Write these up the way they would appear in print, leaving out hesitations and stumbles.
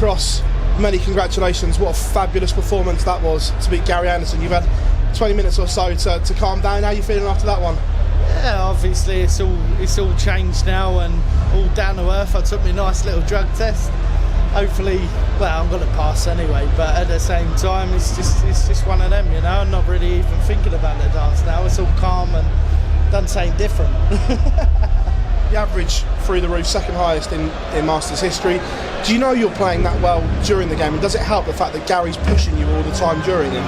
across, many congratulations. What a fabulous performance that was to beat Gary Anderson. You've had 20 minutes or so to calm down. How are you feeling after that one? Yeah, obviously it's all changed now and all down to earth. I took my nice little drug test. Hopefully, well, I'm going to pass anyway, but at the same time it's just one of them, you know. I'm not really even thinking about the darts now. It's all calm and done something different. The average through the roof, second highest in Masters history. Do you know you're playing that well during the game, and does it help the fact that Gary's pushing you all the time during it?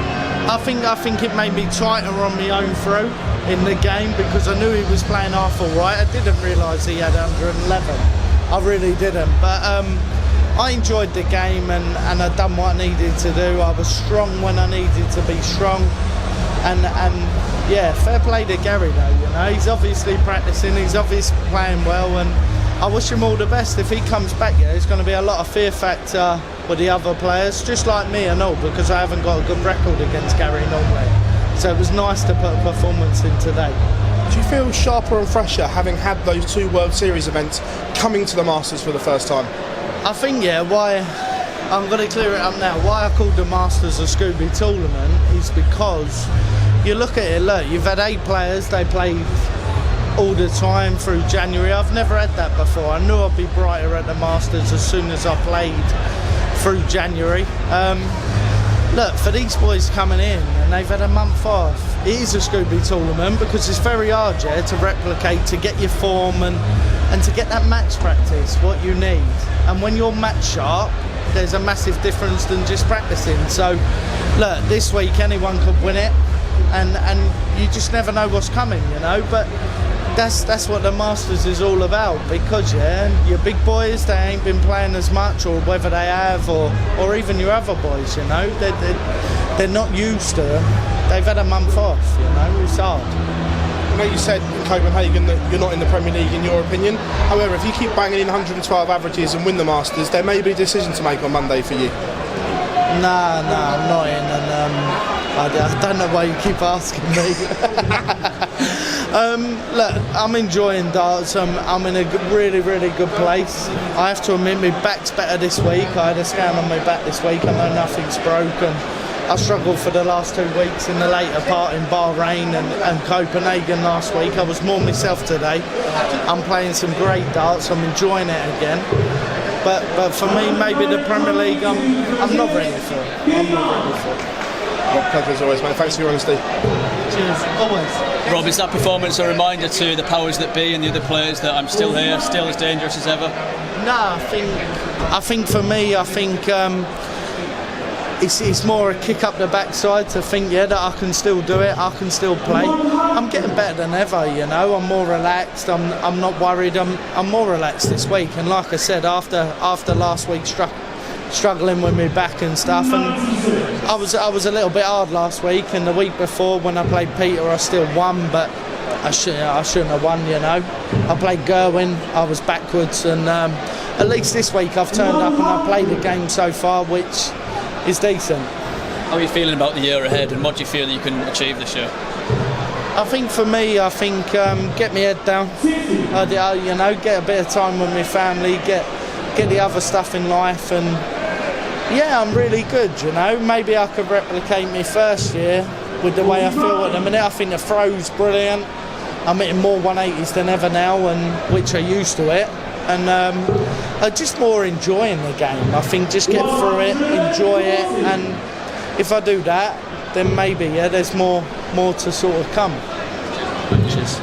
I think it made me tighter on my own throw in the game because I knew he was playing half all right. I didn't realise he had 111. I really didn't, but I enjoyed the game and I done what I needed to do. I was strong when I needed to be strong, and yeah, fair play to Gary though, you know. He's obviously practicing, he's obviously playing well, and I wish him all the best. If he comes back, yeah, there's going to be a lot of fear factor with the other players, just like me and all, because I haven't got a good record against Gary normally. So it was nice to put a performance in today. Do you feel sharper and fresher having had those two World Series events coming to the Masters for the first time? I think, yeah, why I'm going to clear it up now. Why I called the Masters a Scooby tournament is because you look at it, look, you've had 8 players, they played all the time through January. I've never had that before. I knew I'd be brighter at the Masters as soon as I played through January. Look, for these boys coming in and they've had a month off, it is a Scooby tournament because it's very hard, yeah, to replicate, to get your form and to get that match practice, what you need. And when you're match sharp, there's a massive difference than just practicing. So, look, this week anyone could win it, and you just never know what's coming, you know. But that's what the Masters is all about, because yeah, your big boys, they ain't been playing as much, or whether they have, or even your other boys, you know, they're not used to it. They've had a month off, you know. It's hard. I know you said in Copenhagen that you're not in the Premier League in your opinion. However, if you keep banging in 112 averages and win the Masters, there may be a decision to make on Monday for you. Nah, I'm not in, and I don't know why you keep asking me. Look, I'm enjoying darts. I'm in a really, really good place. I have to admit, my back's better this week. I had a scan on my back this week. I know nothing's broken. I struggled for the last 2 weeks in the later part in Bahrain and Copenhagen last week. I was more myself today. I'm playing some great darts. I'm enjoying it again. But for me, maybe the Premier League, I'm not ready for it. I'm not ready for it. Well, pleasure as always, mate. Thanks for your honesty. Cheers. Always. Rob, is that performance a reminder to the powers that be and the other players that I'm still here, still as dangerous as ever? No, I think for me, it's more a kick up the backside to think, yeah, that I can still do it, I can still play. I'm getting better than ever, you know. I'm more relaxed. I'm not worried. I'm more relaxed this week. And like I said, after last week struggling with my back and stuff, and I was a little bit hard last week, and the week before when I played Peter, I still won, but I shouldn't have won, you know. I played Gerwin, I was backwards, and at least this week I've turned up and I've played the game so far, which is decent. How are you feeling about the year ahead, and what do you feel that you can achieve this year? I think for me, get my head down, you know, get a bit of time with my family, get the other stuff in life, and yeah, I'm really good, you know. Maybe I could replicate my first year with the way I feel at the minute. I think the throw's brilliant. I'm hitting more 180s than ever now, and which I used to it. And I'm just more enjoying the game. I think just get through it, enjoy it, and if I do that, then maybe, yeah, there's more to sort of come. Cheers.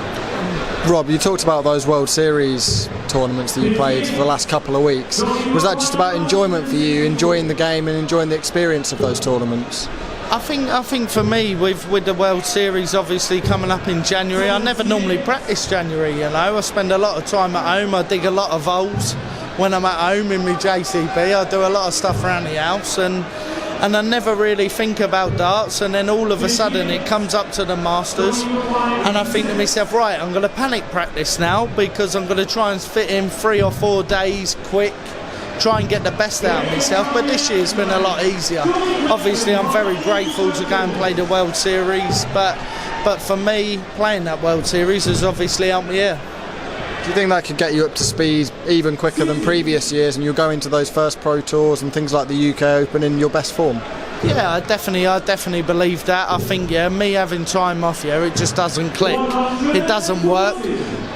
Rob, you talked about those World Series tournaments that you played for the last couple of weeks. Was that just about enjoyment for you, enjoying the game and enjoying the experience of those tournaments? I think for me, with the World Series obviously coming up in January, I never normally practice January, you know. I spend a lot of time at home. I dig a lot of holes when I'm at home in my JCB. I do a lot of stuff around the house, and I never really think about darts, and then all of a sudden it comes up to the Masters, and I think to myself, right, I'm going to panic practice now, because I'm going to try and fit in 3 or 4 days quick, try and get the best out of myself. But this year's been a lot easier. Obviously I'm very grateful to go and play the World Series, but for me, playing that World Series has obviously helped me here. Do you think that could get you up to speed even quicker than previous years, and you'll go into those first Pro Tours and things like the UK Open in your best form? Yeah, I definitely believe that. I think, me having time off, it just doesn't click. It doesn't work.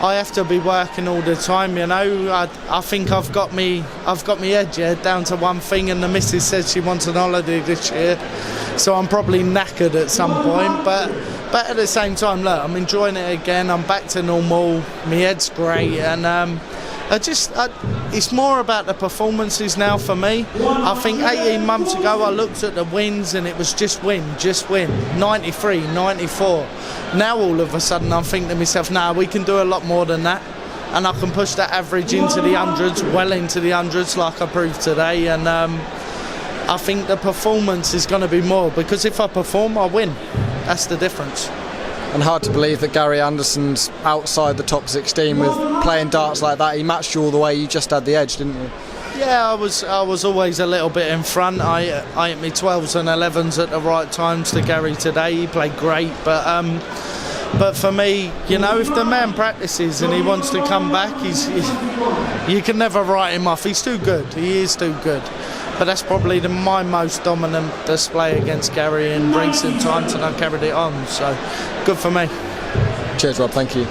I have to be working all the time, I think I've got me edge down to one thing, and the missus said she wants an holiday this year, so I'm probably knackered at some point. But at the same time, look, I'm enjoying it again. I'm back to normal. My head's great, and it's more about the performances now for me. I think 18 months ago I looked at the wins and it was just win, 93, 94. Now all of a sudden I'm thinking to myself, we can do a lot more than that, and I can push that average into the hundreds, well into the hundreds like I proved today, and I think the performance is going to be more, because if I perform I win. That's the difference. And hard to believe that Gary Anderson's outside the top 16 with playing darts like that. He matched you all the way. You just had the edge, didn't you? Yeah, I was always a little bit in front. I hit me 12s and 11s at the right times to Gary today. He played great, but for me, if the man practices and he wants to come back, you can never write him off. He's too good. He is too good. But that's probably my most dominant display against Gary in recent times, and I carried it on. So, good for me. Cheers, Rob. Thank you.